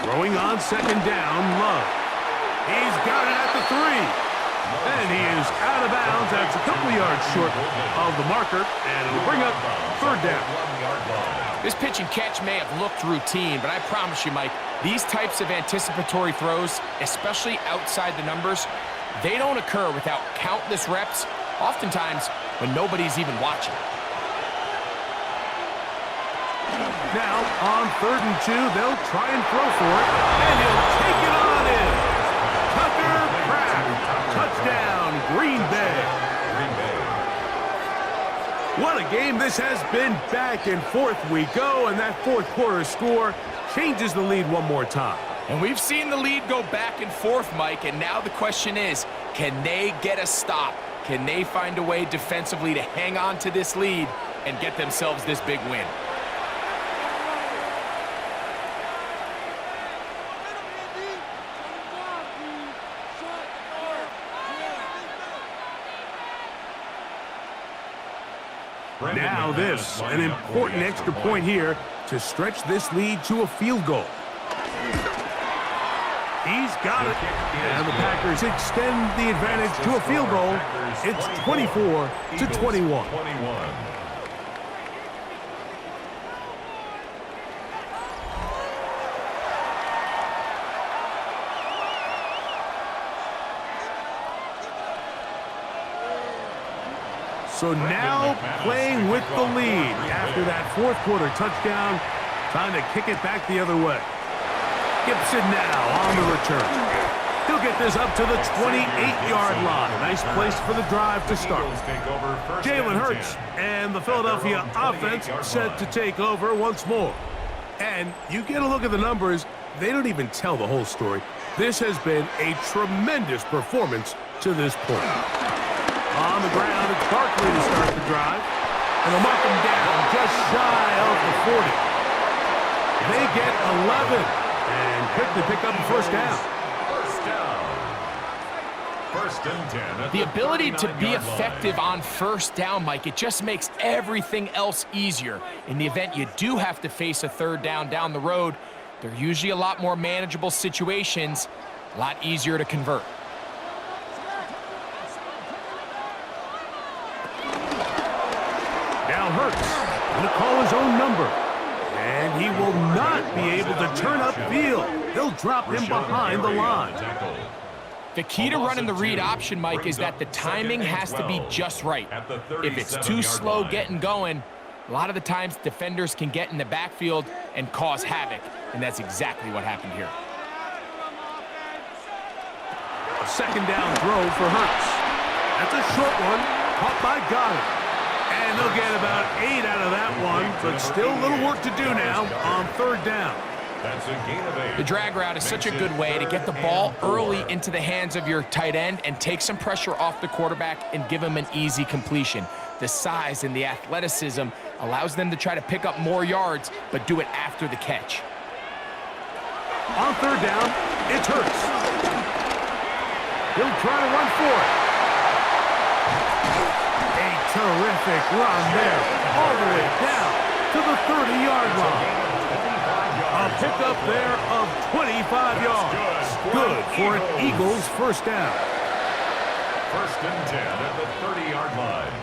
Throwing on second down, Love. He's got it at the 3. And he is out of bounds. That's a couple yards short of the marker, and it'll bring up third down. This pitch and catch may have looked routine, but I promise you, Mike, these types of anticipatory throws, especially outside the numbers, they don't occur without countless reps, oftentimes when nobody's even watching. Now, on 3rd and 2, they'll try and throw for it, and he'll take it on in. Tucker Pratt, touchdown, Green Bay. What a game this has been. Back and forth we go, and that fourth quarter score changes the lead one more time. And we've seen the lead go back and forth, Mike, and now the question is, can they get a stop? Can they find a way defensively to hang on to this lead and get themselves this big win? Now this, an important extra point here to stretch this lead to a field goal. He's got it, and the Packers extend the advantage to a field goal. It's 24-21. So now playing with the lead after that fourth quarter touchdown, trying to kick it back the other way. Gibson now on the return. He'll get this up to the 28-yard line. Nice place for the drive to start. Jalen Hurts and the Philadelphia offense set to take over once more. And you get a look at the numbers, they don't even tell the whole story. This has been a tremendous performance to this point. On the ground, it's Barkley to start the drive. And they'll mark him down just shy of the 40. They get 11 and quickly pick up the first down. First and 10. The ability to be effective on first down, Mike, it just makes everything else easier. In the event you do have to face a third down the road, they're usually a lot more manageable situations, a lot easier to convert. Now Hurts going to call his own number. And he will not be able to turn upfield. They'll drop him behind the line. The key to running the read option, Mike, is that the timing has to be just right. If it's too slow getting going, a lot of the times defenders can get in the backfield and cause havoc, and that's exactly what happened here. A second down throw for Hurts. That's a short one, caught by Goddard. And they'll get about 8 out of that one, but still a little work to do now on third down. That's a gain of 8. The drag route is such a good way to get the ball early into the hands of your tight end and take some pressure off the quarterback and give him an easy completion. The size and the athleticism allows them to try to pick up more yards, but do it after the catch. On third down, it's Hurts. He'll try to run for it. A terrific run there, all the way down to the 30-yard line. A pickup there of 25 yards. Good for an Eagles first down. First and 10 at the 30-yard line.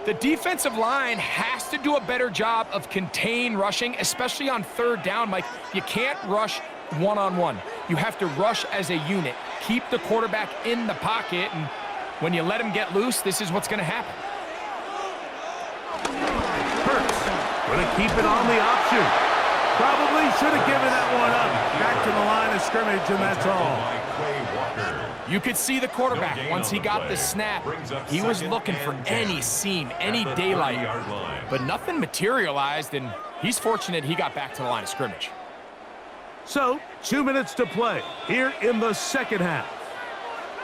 The defensive line has to do a better job of contain rushing, especially on third down, Mike. You can't rush one-on-one. You have to rush as a unit. Keep the quarterback in the pocket, and when you let him get loose, this is what's going to happen. Hurts going to keep it on the option. Probably should have given that one up. Back to the line of scrimmage, and that's all. You could see the quarterback, once he got the snap, he was looking for any seam, any daylight, but nothing materialized, and he's fortunate he got back to the line of scrimmage. So, 2 minutes to play here in the second half.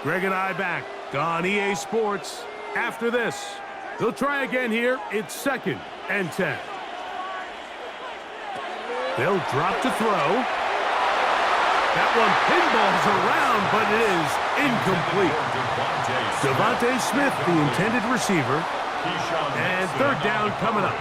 Greg and I back on EA Sports. After this, they'll try again here. It's 2nd and 10. They'll drop to throw. That one pinballs around, but it is incomplete. Devontae Smith, the intended receiver. And third down coming up.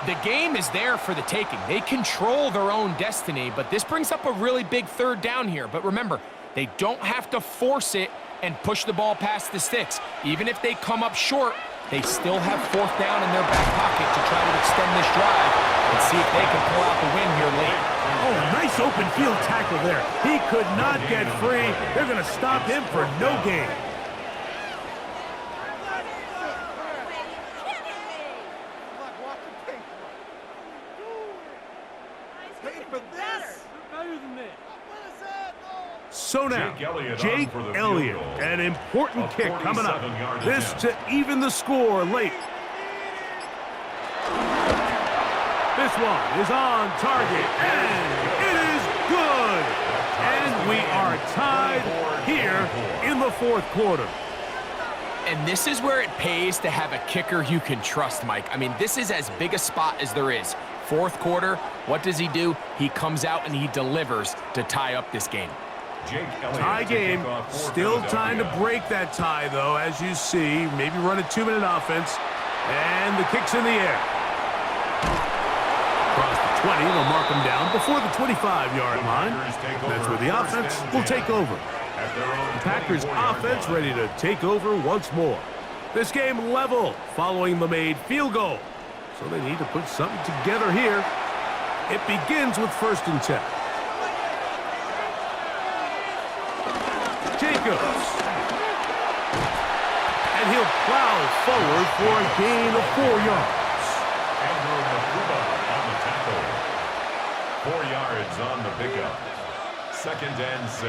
The game is there for the taking. They control their own destiny, but this brings up a really big third down here. But remember, they don't have to force it and push the ball past the sticks. Even if they come up short, they still have fourth down in their back pocket to try to extend this drive and see if they can pull out the win here late. Oh, nice open field tackle there. He could not get free. They're going to stop him for no gain. So now, Jake Elliott, an important kick coming up. This to even the score late. This one is on target, and it is good. And we are tied here in the fourth quarter. And this is where it pays to have a kicker you can trust, Mike. I mean, this is as big a spot as there is. Fourth quarter, what does he do? He comes out and he delivers to tie up this game. Tie game. Still time to break that tie, though, as you see. Maybe run a 2-minute offense. And the kick's in the air. Across the 20, they'll mark him down before the 25-yard line. That's where the offense will take over. The Packers offense ready to take over once more. This game level following the made field goal. So they need to put something together here. It begins with 1st and 10. Jacobs. And he'll plow forward for a gain of 4 yards. On the tackle. 4 yards on the pickup. 2nd and 6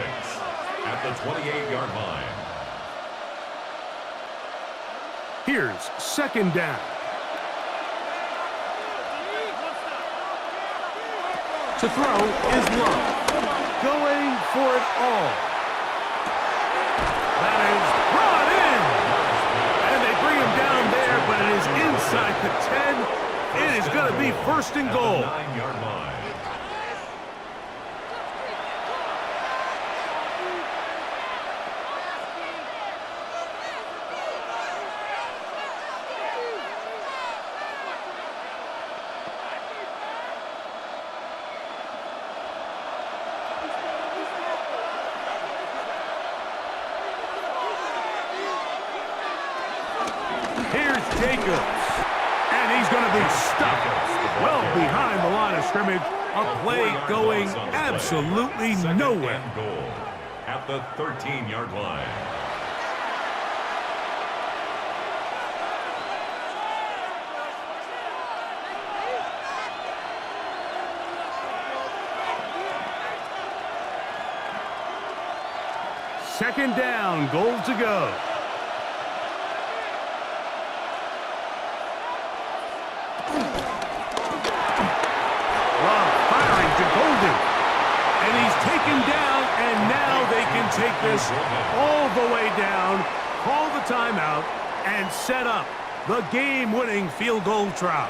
at the 28-yard line. Here's 2nd down. To throw is Love. Going for it all. That is brought in. And they bring him down there, but it is inside the 10. It is going to be 1st and goal. 9-yard line. Jacobs. And he's going to be stuck well behind the line of scrimmage. A play going absolutely nowhere. Goal at the 13-yard line. Second down, goal to go. Love firing to Golden. And he's taken down, and now they can take this all the way down, call the timeout, and set up the game-winning field goal try.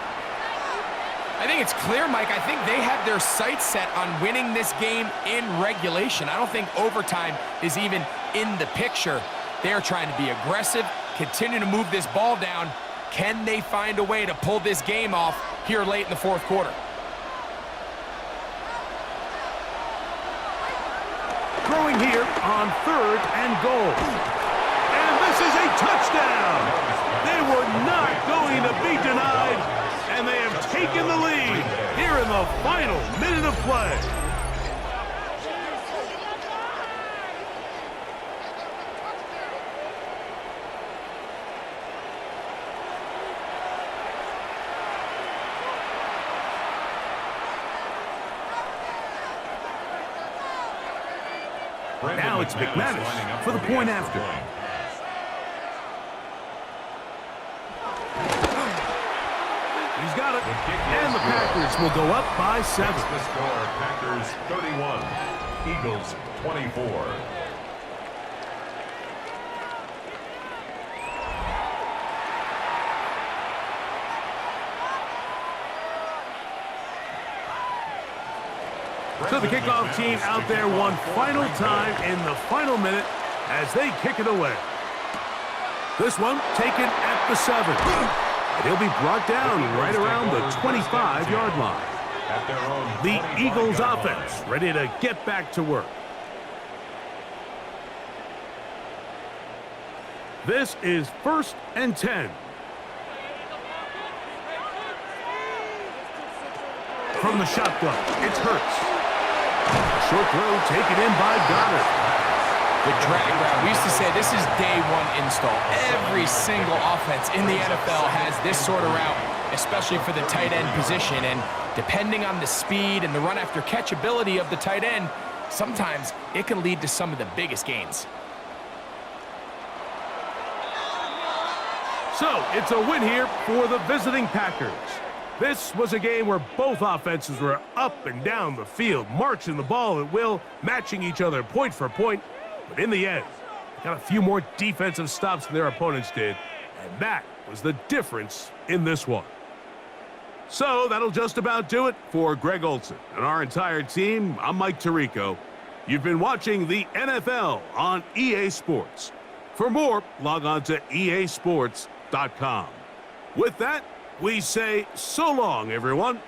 I think it's clear, Mike. I think they have their sights set on winning this game in regulation. I don't think overtime is even in the picture. They're trying to be aggressive, continue to move this ball down. Can they find a way to pull this game off here late in the fourth quarter? Throwing here on 3rd and goal. And this is a touchdown. They were not going to be denied. And they have taken the lead here in the final minute of play. Now it's McManus for the point after. He's got it, and the Packers will go up by 7. That's the score, Packers 31, Eagles 24. So the kickoff team out there one final time in the final minute as they kick it away. This one taken at the 7. And he'll be brought down right around the 25-yard line. The Eagles offense ready to get back to work. This is 1st and 10. From the shotgun, it's Hurts. A short throw taken in by Goddard. The drag route. We used to say this is day one install. Every single offense in the NFL has this sort of route, especially for the tight end position. And depending on the speed and the run after catch ability of the tight end, sometimes it can lead to some of the biggest gains. So it's a win here for the visiting Packers. This was a game where both offenses were up and down the field, marching the ball at will, matching each other point for point. But in the end, they got a few more defensive stops than their opponents did, and that was the difference in this one. So that'll just about do it for Greg Olson and our entire team. I'm Mike Tirico. You've been watching the NFL on EA Sports. For more, log on to easports.com. With that, we say so long, everyone.